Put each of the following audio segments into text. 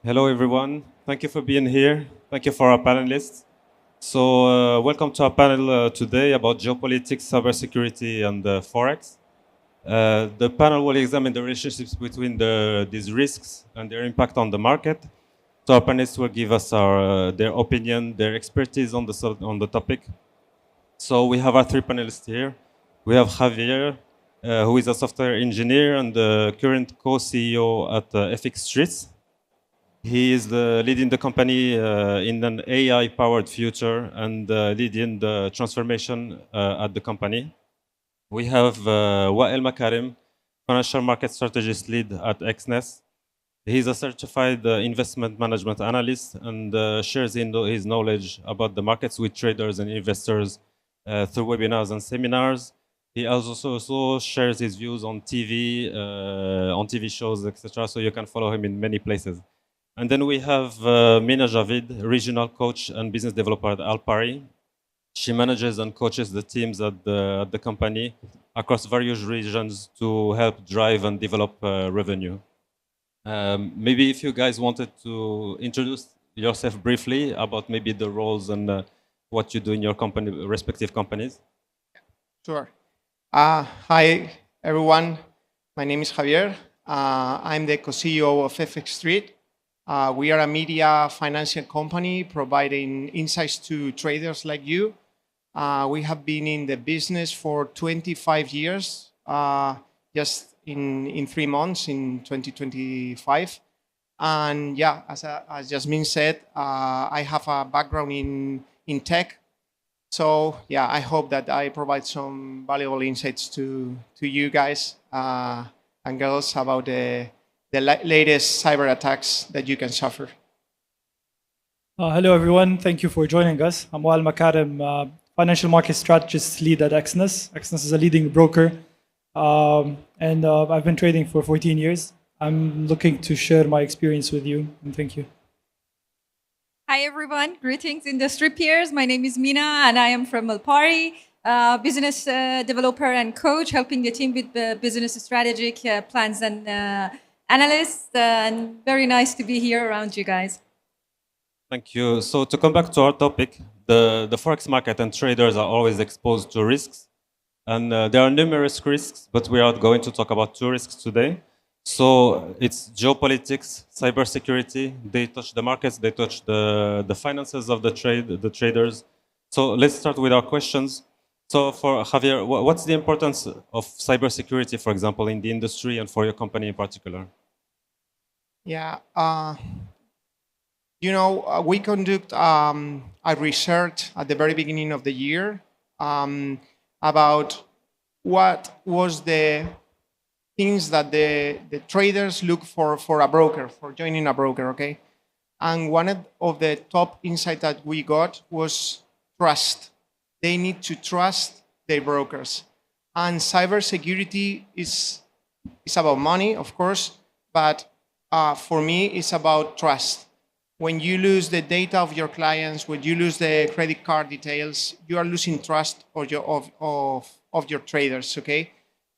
Hello, everyone. Thank you for being here. Thank you for our panelists. So, welcome to our panel today about geopolitics, cybersecurity, and Forex. The panel will examine the relationships between these risks and their impact on the market. So, our panelists will give us their opinion, their expertise on the topic. So, we have our three panelists here. We have Javier, who is a software engineer and the current co-CEO at FX Streets. He is leading the company in an AI-powered future and leading the transformation at the company. We have Wael Makarim, financial market strategist lead at XNES. He's a certified investment management analyst and shares his knowledge about the markets with traders and investors through webinars and seminars. He also shares his views on TV shows, etc. So you can follow him in many places. And then we have Mina Javid, regional coach and business developer at Alpari. She manages and coaches the teams at the company across various regions to help drive and develop revenue. Maybe if you guys wanted to introduce yourself briefly about maybe the roles and what you do in your company, respective companies. Sure. Hi, everyone. My name is Javier. I'm the co-CEO of FX Street. We are a media financial company providing insights to traders like you. We have been in the business for 25 years, just in 3 months in 2025. And yeah, as Jasmine said, I have a background in tech. So yeah, I hope that I provide some valuable insights to you guys and girls about the latest cyber attacks that you can suffer. Hello, everyone. Thank you for joining us. I'm Wael Makarim, financial market strategist lead at XNES. XNES is a leading broker, and I've been trading for 14 years. I'm looking to share my experience with you, and thank you. Hi, everyone. Greetings, industry peers. My name is Mina, and I am from Alpari, business developer and coach, helping the team with the business strategic plans and analysts. And very nice to be here around you guys. Thank you. So to come back to our topic, the Forex market and traders are always exposed to risks. And there are numerous risks, but we are going to talk about two risks today. So it's geopolitics, cybersecurity. They touch the markets, they touch the finances of the traders. So let's start with our questions. So for Javier, what's the importance of cybersecurity, for example, in the industry and for your company in particular? Yeah, we conduct a research at the very beginning of the year about what was the things that the traders look for a broker, for joining a broker, okay? And one of the top insights that we got was trust. They need to trust their brokers. And cybersecurity is about money, of course, but for me, it's about trust. When you lose the data of your clients, when you lose the credit card details, you are losing trust of your traders, okay?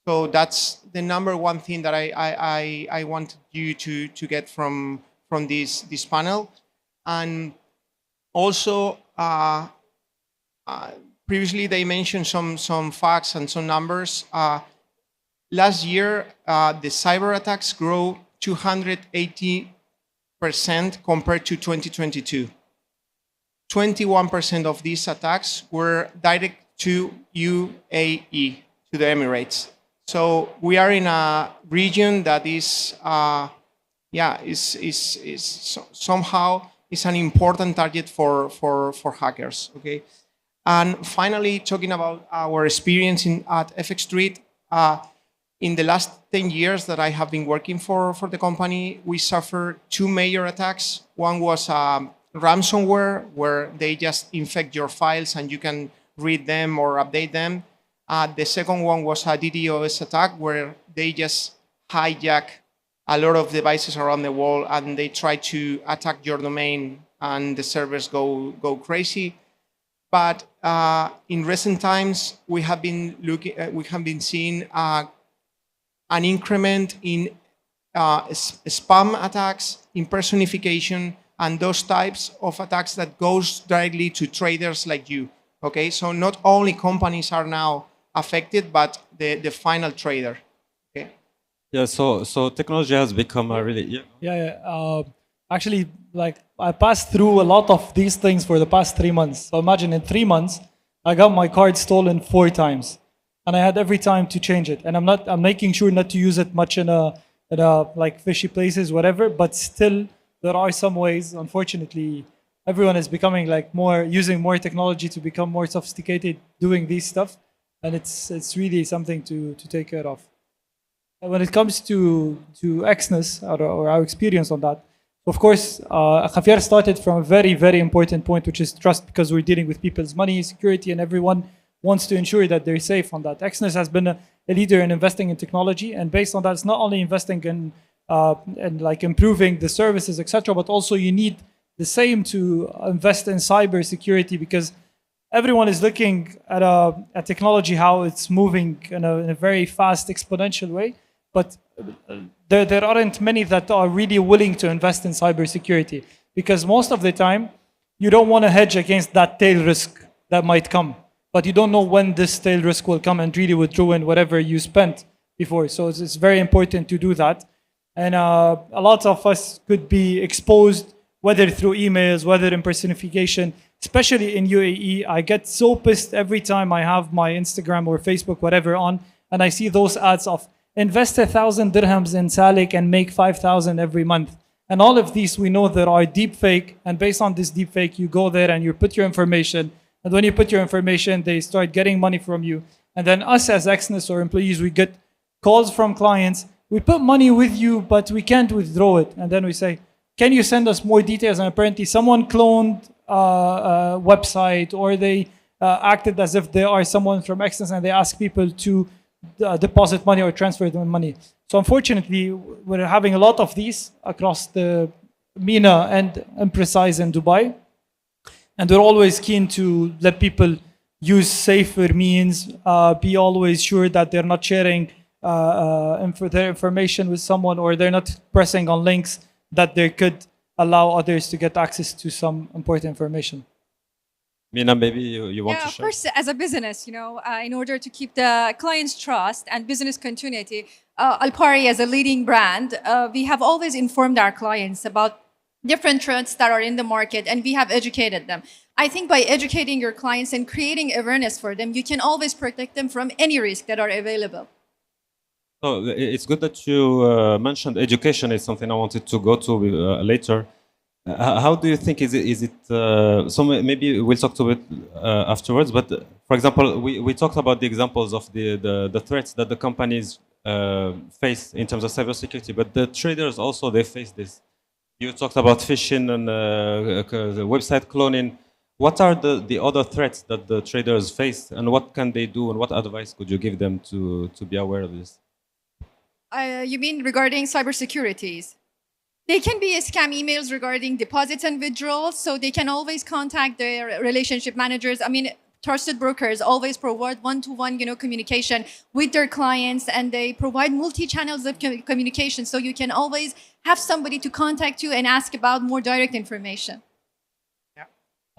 So that's the number one thing that I want you to get from this panel. And also, previously they mentioned some facts and some numbers. Last year, the cyber attacks grew 280% compared to 2022. 21% of these attacks were direct to UAE, to the Emirates. So we are in a region that is somehow is an important target for hackers. Okay, and finally, talking about our experience at FX Street, in the last 10 years that I have been working for the company, we suffered two major attacks. One was ransomware, where they just infect your files and you can read them or update them. The second one was a DDoS attack, where they just hijack a lot of devices around the world and they try to attack your domain and the servers go crazy. But in recent times, we have been seeing an increment in spam attacks, impersonification, and those types of attacks that goes directly to traders like you. Okay, so not only companies are now affected, but the final trader. Okay. Yeah, so technology has become a really Actually, like I passed through a lot of these things for the past 3 months. So imagine in 3 months, I got my card stolen 4 times, and I had every time to change it. And I'm making sure not to use it much in a like fishy places, whatever. But still, there are some ways. Unfortunately, everyone is becoming like using more technology to become more sophisticated doing these stuff, and it's really something to take care of. When it comes to Exness or our experience on that, of course, Javier started from a very, very important point, which is trust, because we're dealing with people's money, security, and everyone wants to ensure that they're safe on that. Exness has been a leader in investing in technology, and based on that, it's not only investing in and like improving the services, etc., but also you need the same to invest in cybersecurity, because everyone is looking at technology, how it's moving in a very fast, exponential way. But there aren't many that are really willing to invest in cybersecurity, because most of the time you don't want to hedge against that tail risk that might come, but you don't know when this tail risk will come and really would ruin whatever you spent before. So it's very important to do that. And a lot of us could be exposed, whether through emails, whether in personification, especially in UAE. I get so pissed every time I have my Instagram or Facebook, whatever, on, and I see those ads of invest 1,000 dirhams in Salik and make 5,000 every month. And all of these, we know there are deep fake. And based on this deep fake, you go there and you put your information. And when you put your information, they start getting money from you. And then us as Exness or employees, we get calls from clients. We put money with you, but we can't withdraw it. And then we say, can you send us more details? And apparently someone cloned a website, or they acted as if they are someone from Exness, and they ask people to deposit money or transfer them money. So unfortunately, we're having a lot of these across the MENA and Imprecise in Dubai. And we're always keen to let people use safer means, be always sure that they're not sharing their information with someone, or they're not pressing on links that they could allow others to get access to some important information. Mina, maybe you want to Yeah, of share? course, as a business, in order to keep the client's trust and business continuity, Alpari, as a leading brand, we have always informed our clients about different trends that are in the market, and we have educated them. I think by educating your clients and creating awareness for them, you can always protect them from any risk that are available. So it's good that you mentioned education. Is something I wanted to go to later. How do you think is it? So maybe we'll talk to it afterwards. But for example, we talked about the examples of the threats that the companies face in terms of cybersecurity, but the traders also, they face this. You talked about phishing and the website cloning. What are the other threats that the traders face, and what can they do, and what advice could you give them to be aware of this? You mean regarding cybersecurities? They can be scam emails regarding deposits and withdrawals, so they can always contact their relationship managers. I mean, trusted brokers always provide one-to-one, communication with their clients, and they provide multi-channels of communication, so you can always have somebody to contact you and ask about more direct information. Yeah.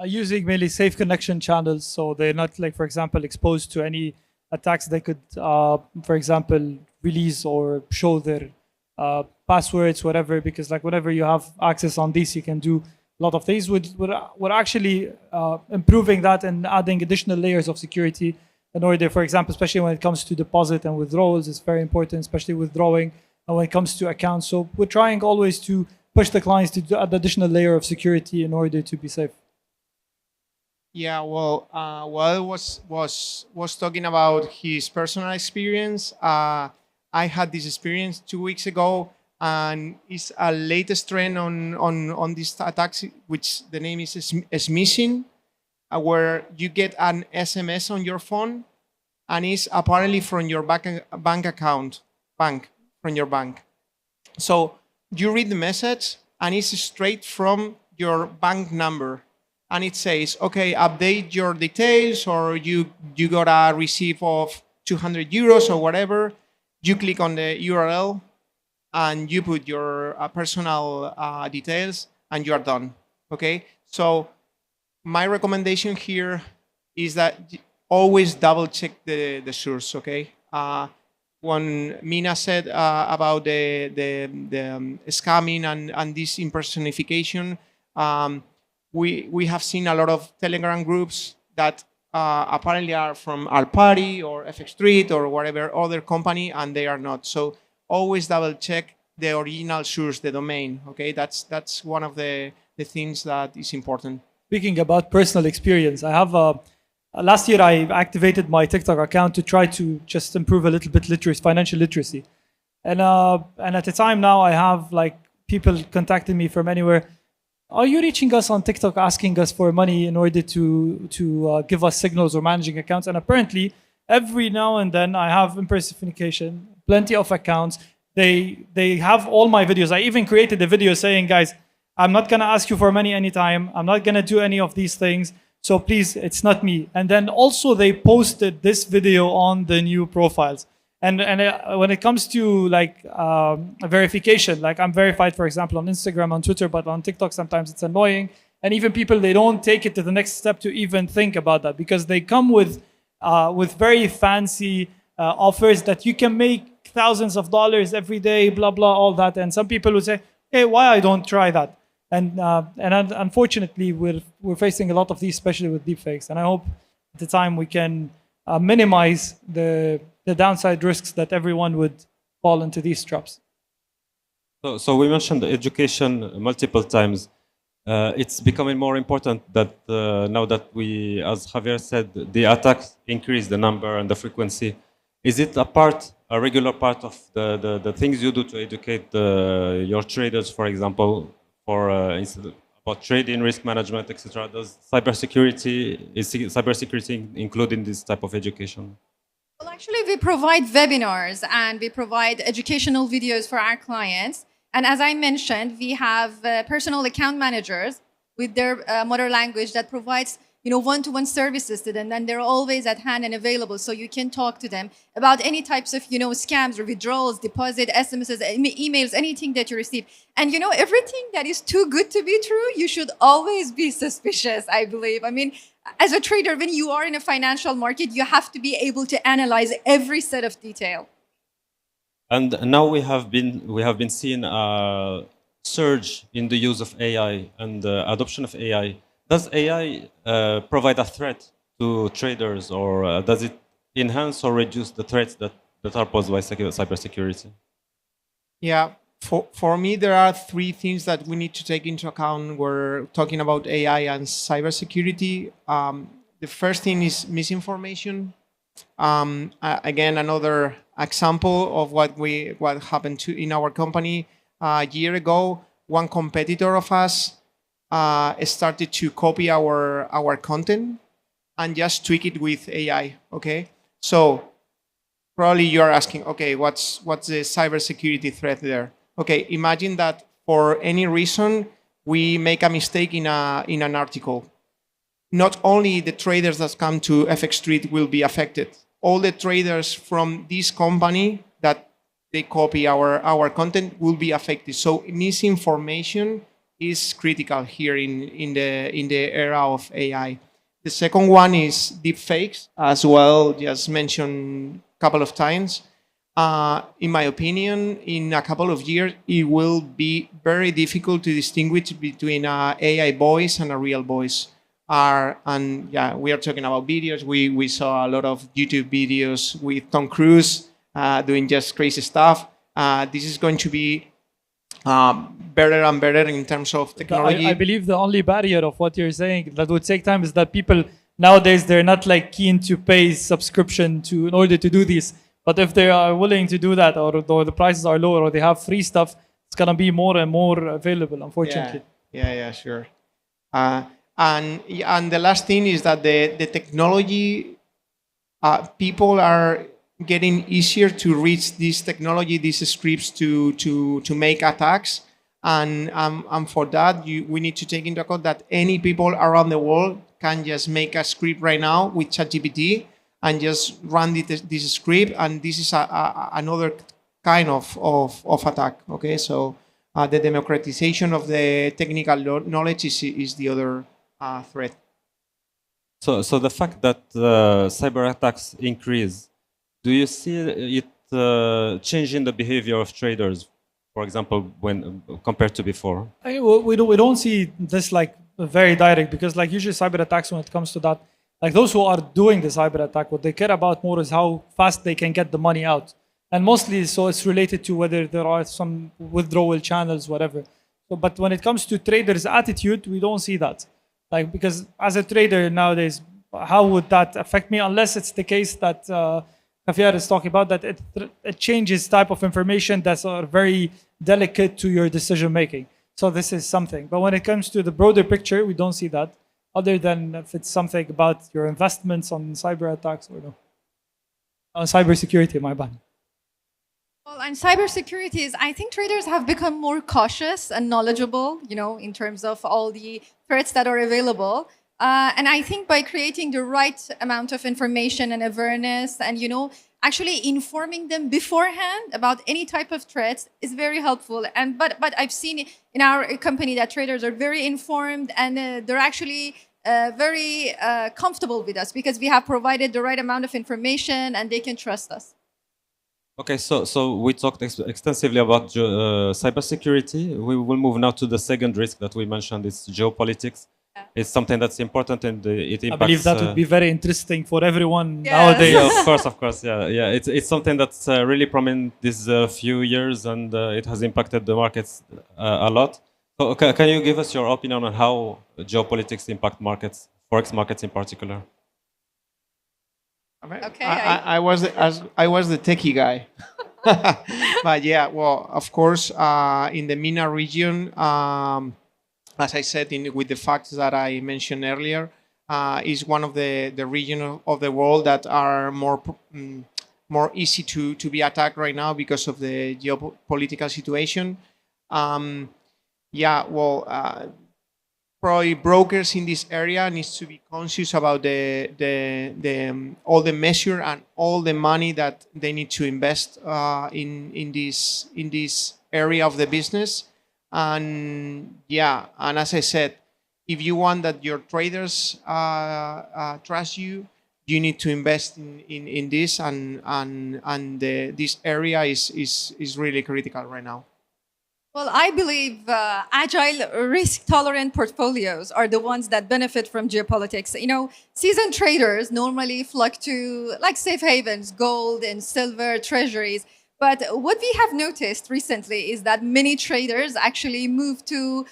Using mainly safe connection channels, so they're not, like, for example, exposed to any attacks. They could, for example, release or show their passwords, whatever, because like whenever you have access on these, you can do a lot of things. We're actually improving that and adding additional layers of security in order, for example, especially when it comes to deposit and withdrawals, it's very important, especially withdrawing, and when it comes to accounts. So we're trying always to push the clients to add additional layer of security in order to be safe. Yeah, well, Wael was talking about his personal experience. I had this experience 2 weeks ago, and it's a latest trend on these attacks, which the name is smishing, where you get an SMS on your phone, and it's apparently from your bank account, from your bank. So you read the message, and it's straight from your bank number. And it says, okay, update your details, or you got a receipt of 200 euros or whatever. You click on the URL, and you put your personal details, and you are done. Okay, so my recommendation here is that always double check the source. Okay, when Mina said about the scamming and this impersonification, we have seen a lot of Telegram groups that apparently are from Alpari or FX Street or whatever other company, and they are not. So always double check the original source, the domain. Okay, that's one of the things that is important. Speaking about personal experience, I have last year I activated my TikTok account to try to just improve a little bit financial literacy, and at the time now I have like people contacting me from anywhere. Are you reaching us on TikTok asking us for money in order to give us signals or managing accounts? And apparently, every now and then I have impersonification, plenty of accounts. They have all my videos. I even created a video saying, guys, I'm not gonna ask you for money anytime. I'm not gonna do any of these things. So please, it's not me. And then also they posted this video on the new profiles. And when it comes to like verification, like I'm verified, for example, on Instagram, on Twitter, but on TikTok, sometimes it's annoying. And even people, they don't take it to the next step to even think about that because they come with very fancy offers that you can make thousands of dollars every day, blah, blah, all that. And some people would say, hey, why I don't try that? And unfortunately, we're facing a lot of these, especially with deepfakes. And I hope at the time we can minimize the downside risks that everyone would fall into these traps. So we mentioned education multiple times. It's becoming more important that now that we, as Javier said, the attacks increase the number and the frequency. Is it a regular part of the things you do to educate your traders, for example, about trading, risk management, etc.? Is cybersecurity included in this type of education? Well, actually, we provide webinars and we provide educational videos for our clients. And as I mentioned, we have personal account managers with their mother language that provides one-to-one services to them, and they're always at hand and available, so you can talk to them about any types of scams or withdrawals, deposit, SMSs, emails, anything that you receive. And everything that is too good to be true, you should always be suspicious, I believe. I mean, as a trader, when you are in a financial market, you have to be able to analyze every set of detail. And now we have been seeing a surge in the use of AI and the adoption of AI. Does AI provide a threat to traders, or does it enhance or reduce the threats that are posed by cybersecurity? Yeah, for me, there are three things that we need to take into account when we're talking about AI and cybersecurity. The first thing is misinformation. Again, another example of what happened in our company a year ago. One competitor of us started to copy our content and just tweak it with AI. Okay, so probably you are asking, okay, what's the cybersecurity threat there? Okay, imagine that for any reason we make a mistake in an article. Not only the traders that come to FX Street will be affected. All the traders from this company that they copy our content will be affected. So misinformation is critical here in the era of AI. The second one is deepfakes as well, just mentioned a couple of times. In my opinion, in a couple of years, it will be very difficult to distinguish between an AI voice and a real voice. And yeah, we are talking about videos. We saw a lot of YouTube videos with Tom Cruise doing just crazy stuff. This is going to be better and better in terms of technology. I believe the only barrier of what you're saying that would take time is that people nowadays, they're not like keen to pay subscription in order to do this. But if they are willing to do that, or the prices are lower, or they have free stuff, it's gonna be more and more available, unfortunately. Yeah, sure. And the last thing is that the technology, people are getting easier to reach this technology, these scripts to make attacks, and for that we need to take into account that any people around the world can just make a script right now with ChatGPT and just run this script, and this is another kind of attack. Okay, so the democratization of the technical knowledge is the other threat. So the fact that cyber attacks increase, do you see it changing the behavior of traders, for example, when compared to before? We don't see this like very direct, because like usually cyber attacks, when it comes to that, like those who are doing the cyber attack, what they care about more is how fast they can get the money out. And mostly, so it's related to whether there are some withdrawal channels, whatever. So, but when it comes to traders' attitude, we don't see that. Like, because as a trader nowadays, how would that affect me? Unless it's the case that Javier is talking about, that it changes type of information that's very delicate to your decision making. So this is something. But when it comes to the broader picture, we don't see that, other than if it's something about your investments on cyber attacks or no. On cybersecurity, my bad. Well, and cybersecurity is, I think traders have become more cautious and knowledgeable, in terms of all the threats that are available. And I think by creating the right amount of information and awareness and, actually informing them beforehand about any type of threats is very helpful. But I've seen in our company that traders are very informed, and they're actually very comfortable with us because we have provided the right amount of information and they can trust us. Okay, so we talked extensively about cybersecurity. We will move now to the second risk that we mentioned. It's geopolitics. It's something that's important, and it impacts. I believe that would be very interesting for everyone Yes. nowadays. Yeah, of course, yeah. It's something that's really prominent these few years, and it has impacted the markets a lot. So, can you give us your opinion on how geopolitics impact markets, forex markets in particular? Okay, I was the techie guy, but yeah, well, of course, in the MENA region, as I said, with the facts that I mentioned earlier, is one of the regions of the world that are more easy to be attacked right now because of the geopolitical situation. Yeah, well. Probably brokers in this area needs to be conscious about all the measure and all the money that they need to invest in this area of the business. And yeah, and as I said, if you want that your traders trust you, you need to invest in this, and this area is really critical right now. Well, I believe agile, risk-tolerant portfolios are the ones that benefit from geopolitics. Seasoned traders normally flock to like safe havens, gold and silver, treasuries. But what we have noticed recently is that many traders actually move to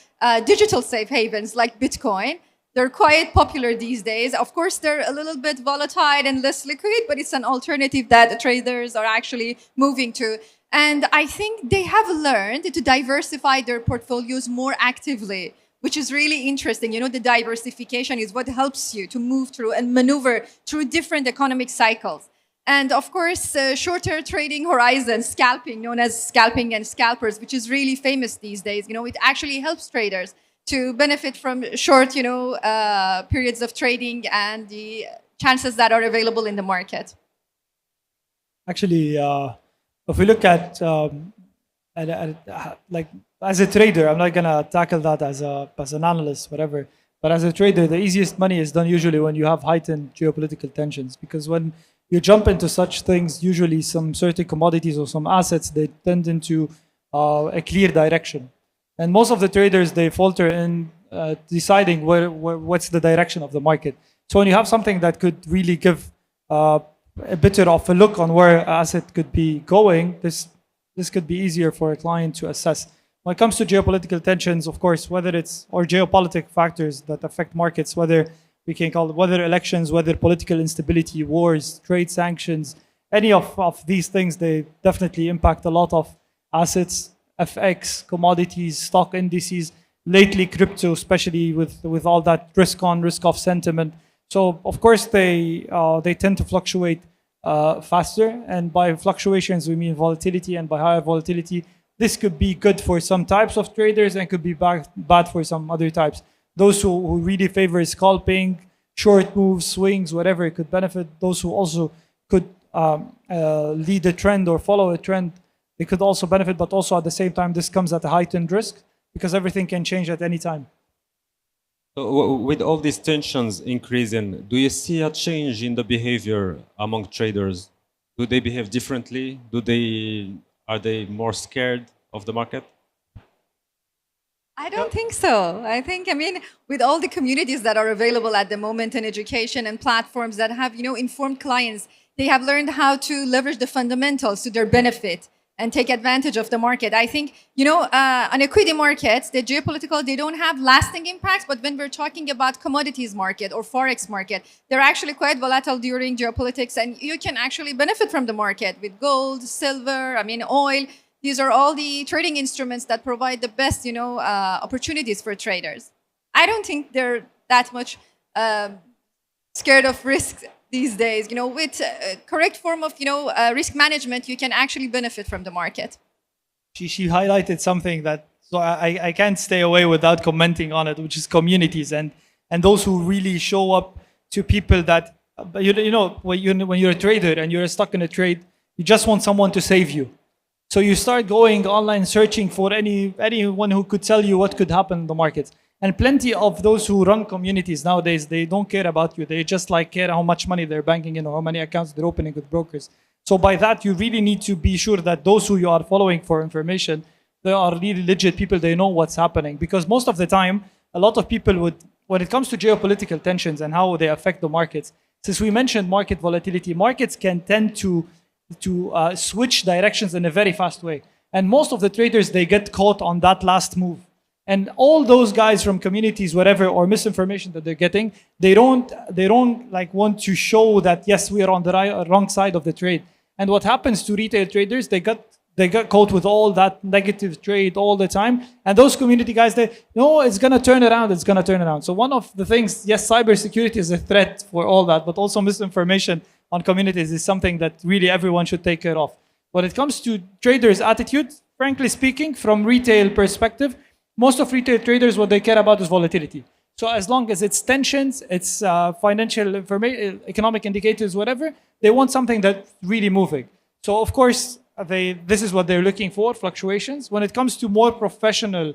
digital safe havens like Bitcoin. They're quite popular these days. Of course, they're a little bit volatile and less liquid, but it's an alternative that traders are actually moving to. And I think they have learned to diversify their portfolios more actively, which is really interesting. The diversification is what helps you to move through and maneuver through different economic cycles. And of course, shorter trading horizons, scalping, known as scalping and scalpers, which is really famous these days. It actually helps traders to benefit from short, periods of trading and the chances that are available in the market. Actually, if we look at like as a trader, I'm not gonna tackle that as an analyst, whatever. But as a trader, the easiest money is done usually when you have heightened geopolitical tensions, because when you jump into such things, usually some certain commodities or some assets, they tend into a clear direction, and most of the traders, they falter in deciding what's the direction of the market. So when you have something that could really give a bit of a look on where an asset could be going, this could be easier for a client to assess. When it comes to geopolitical tensions, of course, whether it's or geopolitical factors that affect markets, whether we can call it whether elections, whether political instability, wars, trade sanctions, any of these things, they definitely impact a lot of assets, FX, commodities, stock indices, lately crypto, especially with all that risk on, risk off sentiment. So of course they tend to fluctuate faster, and by fluctuations we mean volatility, and by higher volatility, this could be good for some types of traders and could be bad for some other types. Those who really favor scalping, short moves, swings, whatever, it could benefit. Those who also could lead a trend or follow a trend, they could also benefit, but also at the same time, this comes at a heightened risk because everything can change at any time. So with all these tensions increasing, do you see a change in the behavior among traders? Do they behave differently? Are they more scared of the market? I don't think so. I mean, with all the communities that are available at the moment in education and platforms that have, informed clients, they have learned how to leverage the fundamentals to their benefit and take advantage of the market. I think, on equity markets, the geopolitical, they don't have lasting impacts, but when we're talking about commodities market or Forex market, they're actually quite volatile during geopolitics, and you can actually benefit from the market with gold, silver, oil. These are all the trading instruments that provide the best, opportunities for traders. I don't think they're that much scared of risk these days. With correct form of, risk management, you can actually benefit from the market. She highlighted something that, so I can't stay away without commenting on it, which is communities and those who really show up to people that, when you're a trader and you're stuck in a trade, you just want someone to save you. So you start going online searching for anyone who could tell you what could happen in the markets. And plenty of those who run communities nowadays, they don't care about you. They just care how much money they're banking in or how many accounts they're opening with brokers. So by that, you really need to be sure that those who you are following for information, they are really legit people. They know what's happening. Because most of the time, a lot of people when it comes to geopolitical tensions and how they affect the markets, since we mentioned market volatility, markets can tend to switch directions in a very fast way. And most of the traders, they get caught on that last move. And all those guys from communities, whatever, or misinformation that they're getting, they don't want to show that, yes, we are on the wrong side of the trade. And what happens to retail traders, they got caught with all that negative trade all the time. And those community guys, it's going to turn around. So one of the things, yes, cybersecurity is a threat for all that, but also misinformation on communities is something that really everyone should take care of. When it comes to traders' attitude, frankly speaking, from retail perspective, most of retail traders, what they care about is volatility. So as long as it's tensions, it's financial information, economic indicators, whatever, they want something that's really moving. So of course, this is what they're looking for, fluctuations. When it comes to more professional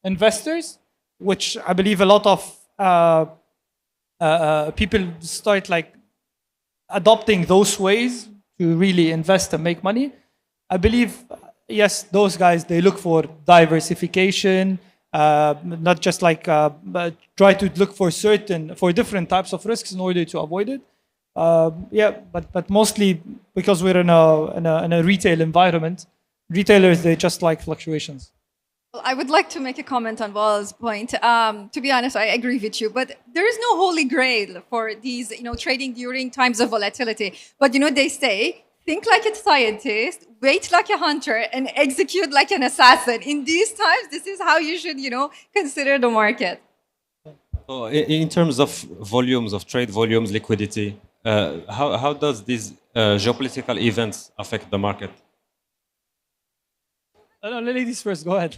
investors, which I believe a lot of people start adopting those ways to really invest and make money, I believe, yes, those guys, they look for diversification, not just try to look for different types of risks in order to avoid it. But mostly because we're in a retail environment, retailers, they just like fluctuations. Well, I would like to make a comment on Wal's point. To be honest, I agree with you, but there is no holy grail for these, trading during times of volatility. But they say, think like a scientist, wait like a hunter, and execute like an assassin. In these times, this is how you should, consider the market. So in terms of volumes, of trade volumes, liquidity, how does these geopolitical events affect the market? No, ladies first, go ahead.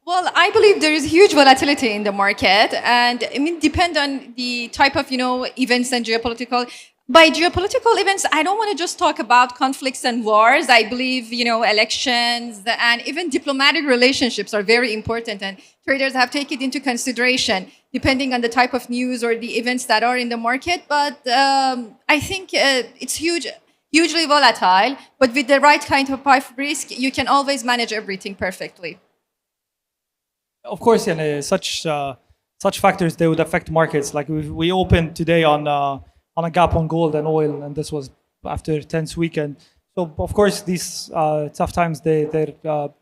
Well, I believe there is huge volatility in the market, and depend on the type of events and geopolitical. By geopolitical events, I don't want to just talk about conflicts and wars. I believe elections and even diplomatic relationships are very important, and traders have taken it into consideration depending on the type of news or the events that are in the market. But I think it's hugely volatile, but with the right kind of risk, you can always manage everything perfectly. Of course, such factors, they would affect markets. Like we opened today on a gap on gold and oil, and this was after a tense weekend. So of course, these tough times, they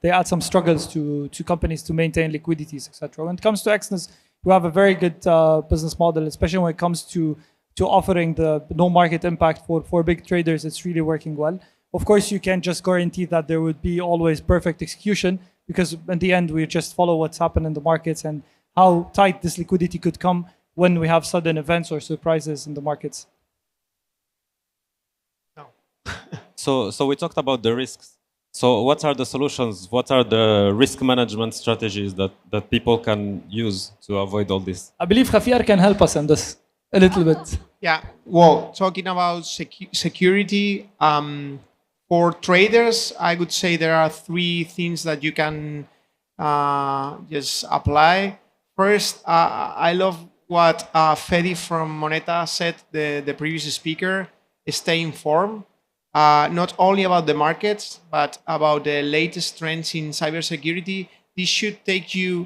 add some struggles to companies to maintain liquidities, etc. When it comes to Exness, we have a very good business model, especially when it comes to offering the no market impact for big traders. It's really working well. Of course, you can't just guarantee that there would be always perfect execution, because in the end, we just follow what's happened in the markets and how tight this liquidity could come when we have sudden events or surprises in the markets. No. So we talked about the risks. So what are the solutions? What are the risk management strategies that people can use to avoid all this? I believe Javier can help us in this a little bit. Yeah, well, talking about security, For traders, I would say there are three things that you can just apply. First, I love what Fedi from Moneta said, the previous speaker. Stay informed, not only about the markets, but about the latest trends in cybersecurity. This should take you,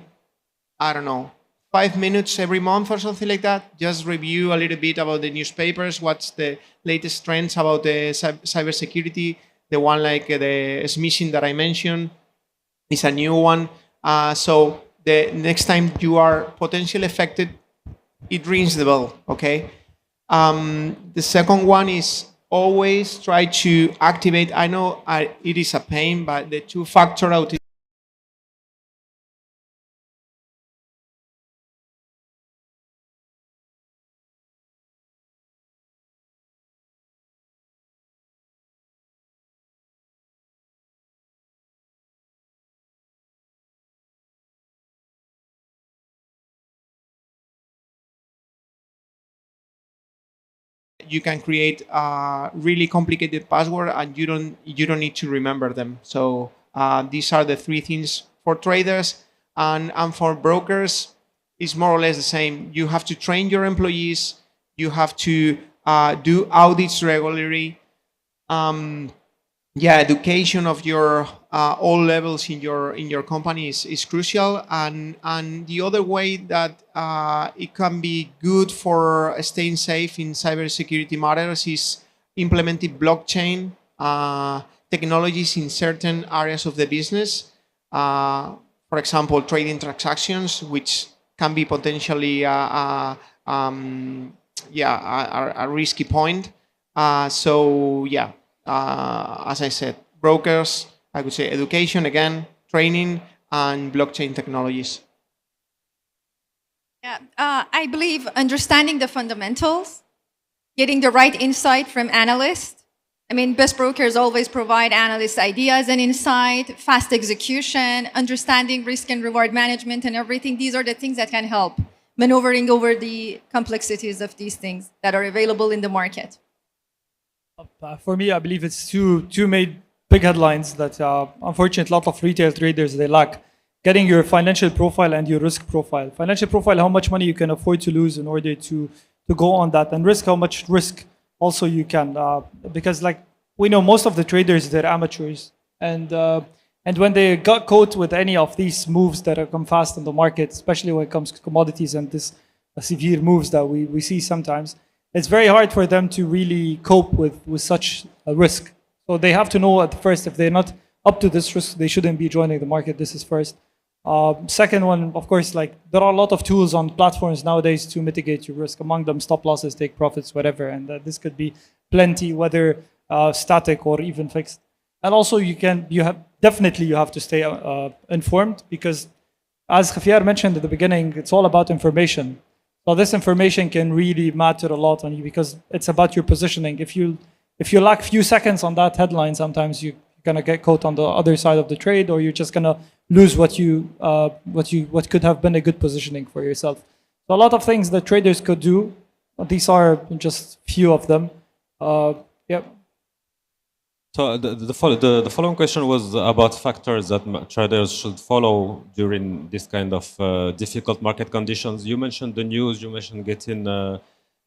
I don't know, 5 minutes every month or something like that. Just review a little bit about the newspapers, what's the latest trends about the cybersecurity. The one like the smishing that I mentioned is a new one. So the next time you are potentially affected, it rings the bell, okay? The second one is always try to activate, I know it is a pain, but the two-factor authentication. You can create a really complicated password and you don't need to remember them. So these are the three things for traders, and for brokers it's more or less the same. You have to train your employees, you have to do audits regularly. Education of your all levels in your company is crucial, and the other way that it can be good for staying safe in cybersecurity matters is implementing blockchain technologies in certain areas of the business. For example, trading transactions, which can be potentially a risky point. As I said, brokers, I would say education again, training, and blockchain technologies. Yeah, I believe understanding the fundamentals, getting the right insight from analysts. I mean, best brokers always provide analysts ideas and insight, fast execution, understanding risk and reward management and everything. These are the things that can help maneuvering over the complexities of these things that are available in the market. For me, I believe it's two main big headlines that unfortunately a lot of retail traders they lack: getting your financial profile and your risk profile. Financial profile, how much money you can afford to lose in order to go on that, and risk, how much risk also you can, because like we know most of the traders, they're amateurs, and when they got caught with any of these moves that have come fast in the market, especially when it comes to commodities and this severe moves that we see sometimes, it's very hard for them to really cope with such a risk. So they have to know at first, if they're not up to this risk, they shouldn't be joining the market. This is first. Second one, of course, like there are a lot of tools on platforms nowadays to mitigate your risk. Among them, stop losses, take profits, whatever. And this could be plenty, whether static or even fixed. And also, you have to stay informed, because as Khafiar mentioned at the beginning, it's all about information. So this information can really matter a lot on you, because it's about your positioning. If you lack few seconds on that headline, sometimes you're gonna get caught on the other side of the trade, or you're just gonna lose what could have been a good positioning for yourself. So a lot of things that traders could do. These are just few of them. So the following question was about factors that traders should follow during this kind of difficult market conditions. You mentioned the news, you mentioned getting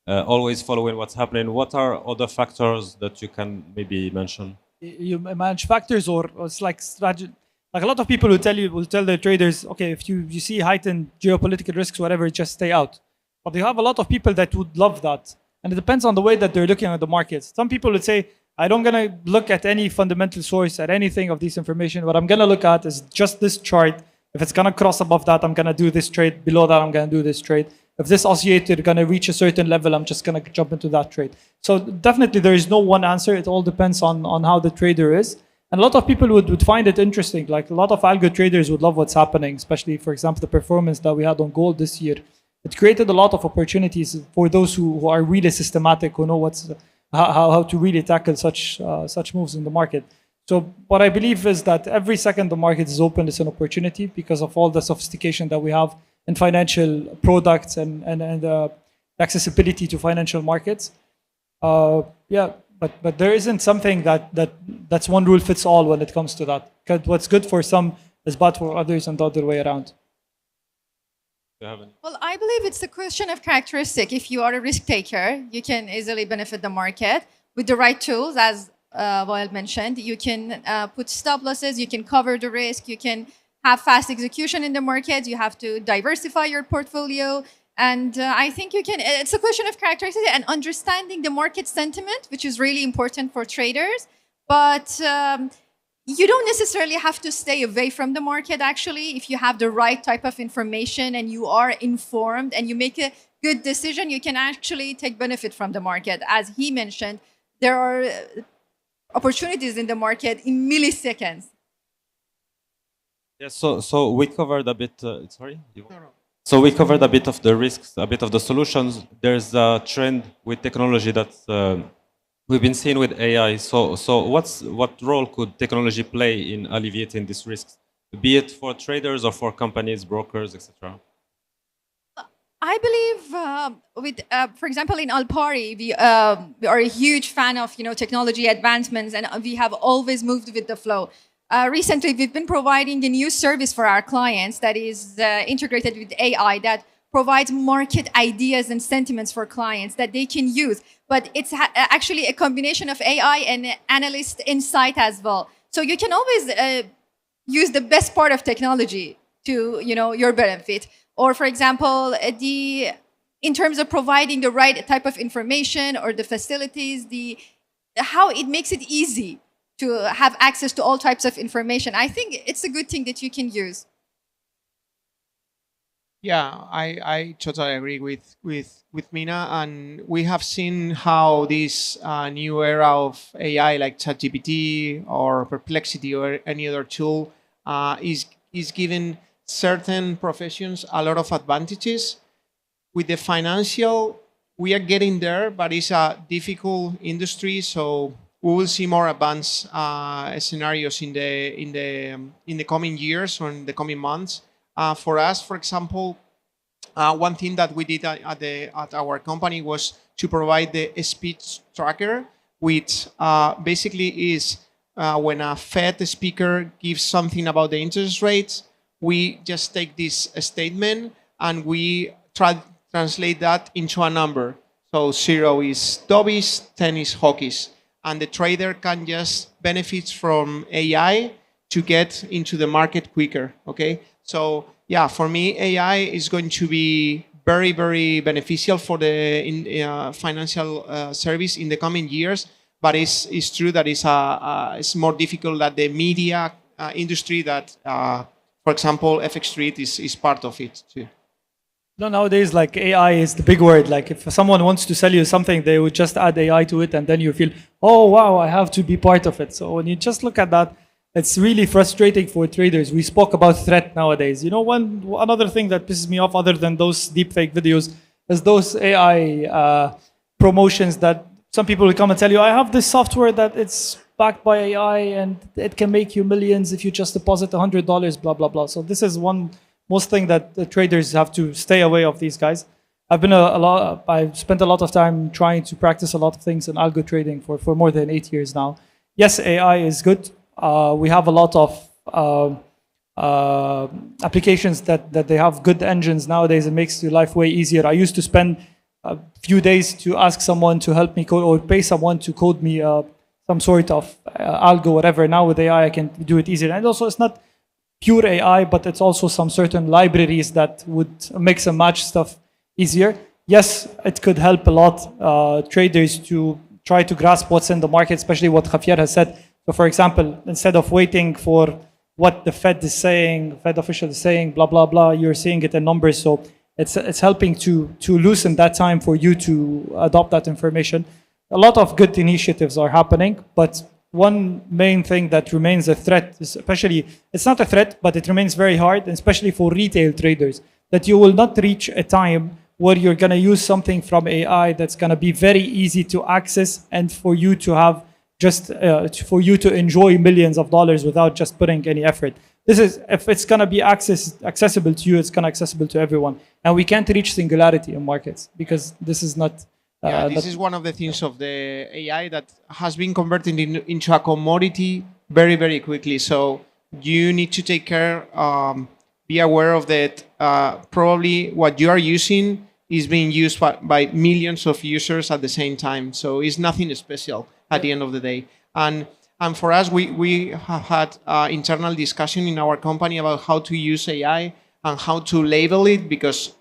always following what's happening. What are other factors that you can maybe mention? You manage factors, or it's like strategy. Like a lot of people will tell their traders, okay, if you see heightened geopolitical risks, whatever, just stay out. But you have a lot of people that would love that. And it depends on the way that they're looking at the markets. Some people would say, I don't gonna look at any fundamental source, at anything of this information. What I'm gonna look at is just this chart. If it's gonna cross above that, I'm gonna do this trade. Below that, I'm gonna do this trade. If this oscillator gonna reach a certain level, I'm just gonna jump into that trade. So definitely there is no one answer. It all depends on how the trader is. And a lot of people would find it interesting. Like a lot of algo traders would love what's happening, especially, for example, the performance that we had on gold this year. It created a lot of opportunities for those who are really systematic, who know how to really tackle such moves in the market. So what I believe is that every second the market is open is an opportunity, because of all the sophistication that we have in financial products and accessibility to financial markets. but there isn't something that's one rule fits all when it comes to that. 'Cause what's good for some is bad for others and the other way around. Well, I believe it's a question of characteristic. If you are a risk taker, you can easily benefit the market with the right tools, as Wael mentioned. You can put stop losses, you can cover the risk, you can have fast execution in the market, you have to diversify your portfolio. And I think you can, it's a question of characteristic and understanding the market sentiment, which is really important for traders. But you don't necessarily have to stay away from the market, actually. If you have the right type of information and you are informed and you make a good decision, you can actually take benefit from the market. As he mentioned, there are opportunities in the market in milliseconds. Yes, so we covered a bit, sorry? So we covered a bit of the risks, a bit of the solutions. There's a trend with technology that's we've been seeing with AI. So what role could technology play in alleviating these risks, be it for traders or for companies, brokers, etc.? I believe, for example, in Alpari, we are a huge fan of technology advancements, and we have always moved with the flow. Recently, we've been providing a new service for our clients that is integrated with AI that provides market ideas and sentiments for clients that they can use. But it's actually a combination of AI and analyst insight as well. So you can always use the best part of technology to your benefit. Or for example, in terms of providing the right type of information or the facilities, how it makes it easy to have access to all types of information. I think it's a good thing that you can use. Yeah, I totally agree with Mina, and we have seen how this new era of AI, like ChatGPT or Perplexity or any other tool, is giving certain professions a lot of advantages. With the financial, we are getting there, but it's a difficult industry, so we will see more advanced scenarios in the coming years or in the coming months. For us, for example, one thing that we did at our company was to provide the speed tracker, which basically is when a Fed speaker gives something about the interest rates, we just take this statement and we translate that into a number. So 0 is dovish, 10 is hawkish. And the trader can just benefit from AI to get into the market quicker, okay? So yeah, for me, AI is going to be very, very beneficial for the financial service in the coming years. But it's true that it's more difficult that the media industry that, for example, FX Street is part of it too. No, nowadays, like AI is the big word. Like if someone wants to sell you something, they would just add AI to it, and then you feel, oh wow, I have to be part of it. So when you just look at that, it's really frustrating for traders. We spoke about threat nowadays. Another thing that pisses me off, other than those deepfake videos, is those AI promotions that some people will come and tell you, I have this software that it's backed by AI and it can make you millions if you just deposit $100, blah, blah, blah. So this is most thing that the traders have to stay away of these guys. I've spent a lot of time trying to practice a lot of things in algo trading for more than 8 years now. Yes, AI is good. We have a lot of applications that they have good engines nowadays. It makes your life way easier. I used to spend a few days to ask someone to help me code or pay someone to code me some sort of algo, whatever. Now with AI, I can do it easier. And also, it's not pure AI, but it's also some certain libraries that would mix and match stuff easier. Yes, it could help a lot traders to try to grasp what's in the market, especially what Javier has said. So for example, instead of waiting for what the Fed is saying, Fed official is saying, blah, blah, blah, you're seeing it in numbers. So it's helping to loosen that time for you to adopt that information. A lot of good initiatives are happening, but one main thing that remains a threat, especially, it's not a threat, but it remains very hard, especially for retail traders, that you will not reach a time where you're going to use something from AI that's going to be very easy to access and for you to have for you to enjoy millions of dollars without just putting any effort. If it's going to be accessible to you, it's going to be accessible to everyone. And we can't reach singularity in markets because this is not Yeah, this is one of the things of the AI that has been converted into a commodity very, very quickly. So you need to take care, be aware of that. Probably what you are using is being used by millions of users at the same time. So it's nothing special at the end of the day. And for us, we have had internal discussion in our company about how to use AI and how to label it, because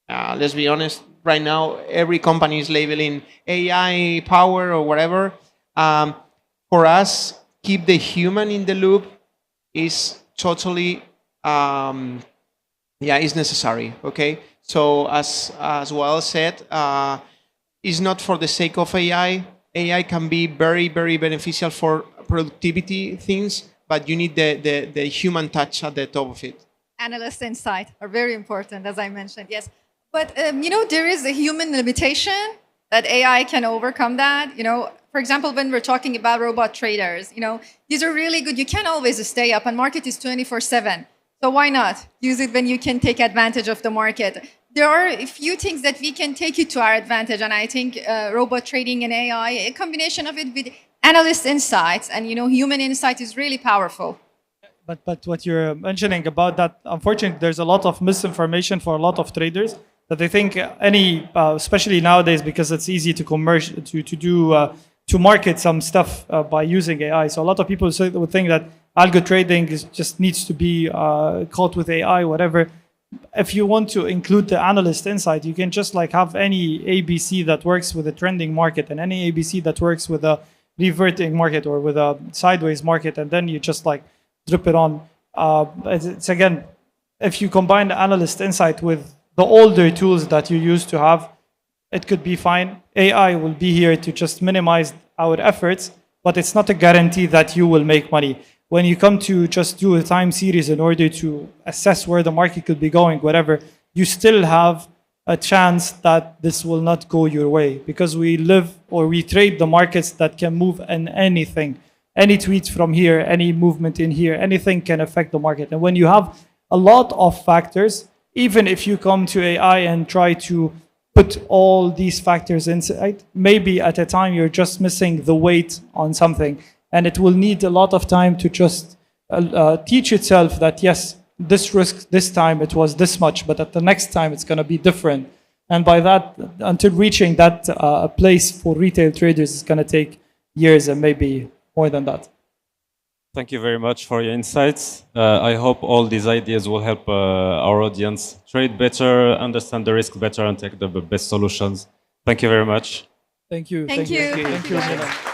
let's be honest, right now every company is labeling AI power or whatever. For us, keep the human in the loop is totally is necessary. Okay, so as well said, it's not for the sake of AI. AI can be very, very beneficial for productivity things, but you need the human touch at the top of it. Analyst insight are very important, as I mentioned. Yes, but there is a human limitation that AI can overcome that. For example, when we're talking about robot traders, these are really good. You can't always stay up, and market is 24/7. So why not use it when you can take advantage of the market? There are a few things that we can take it to our advantage, and I think robot trading and AI, a combination of it with analyst insights and human insight is really powerful. But what you're mentioning about that, unfortunately, there's a lot of misinformation for a lot of traders that they think especially nowadays, because it's easy to to market some stuff by using AI. So a lot of people would think that algo trading just needs to be caught with AI, whatever. If you want to include the analyst insight, you can just have any ABC that works with a trending market and any ABC that works with a reverting market or with a sideways market, and then you just drip it on. It's again, if you combine the analyst insight with the older tools that you used to have, it could be fine. AI will be here to just minimize our efforts, but it's not a guarantee that you will make money. When you come to just do a time series in order to assess where the market could be going, whatever, you still have a chance that this will not go your way, because we trade the markets that can move in anything. Any tweet from here, any movement in here, anything can affect the market. And when you have a lot of factors, even if you come to AI and try to put all these factors inside, maybe at a time you're just missing the weight on something. And it will need a lot of time to just teach itself that, yes, this risk, this time it was this much, but at the next time it's going to be different. And by that, until reaching that place for retail traders, it's going to take years and maybe more than that. Thank you very much for your insights. I hope all these ideas will help our audience trade better, understand the risk better, and take the best solutions. Thank you very much. Thank you. Thank you. Thank you.